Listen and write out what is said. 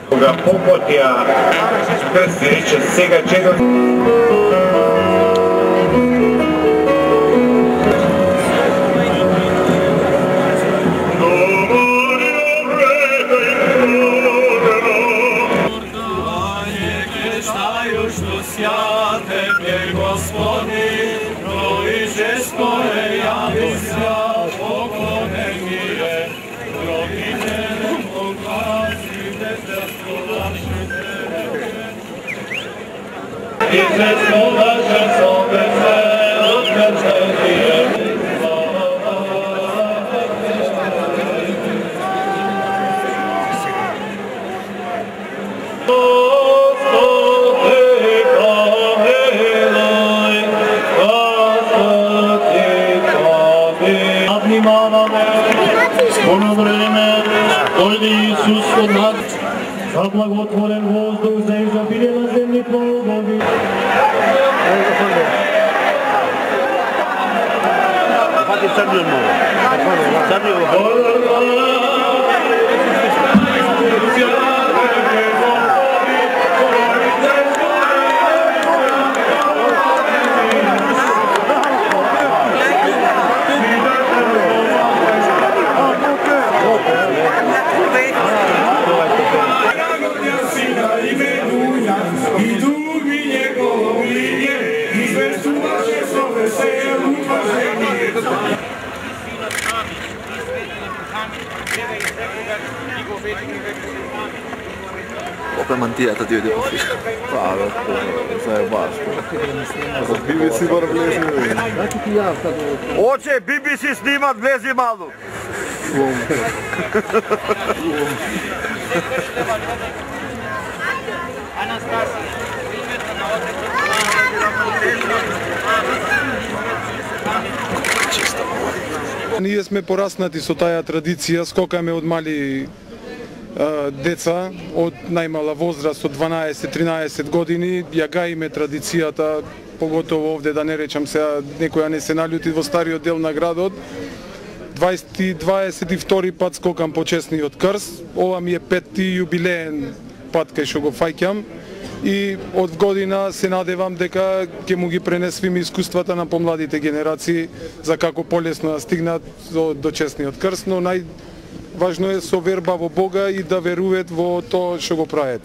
Кога попотија крстеше сега чекам. Оно време дојде Исус од нас, за благотворен воздух, за изобилие на земни плодови. Фати црниот много. Opet mantijata ti ovdje pofiš. Pa, sad je baš. BBC mora vlezi. Oče, BBC snimat, vlezi malo. Ние сме пораснати со таа традиција, скокаме од мали деца, од најмала возраст од 12-13 години, ја гаиме традицијата, поготово овде да не речам сега некоја не се налјути во стариот дел на градот. 22 пат скокам почесниот крст, ова ми е 5-ти јубилеен пат кај што го фаќам и од година се надевам дека ќе му ги пренесвим искуствата на помладите генерации за како полесно да стигнат до чесниот крст, но најважно е со верба во Бога и да веруваат во тоа што го прават.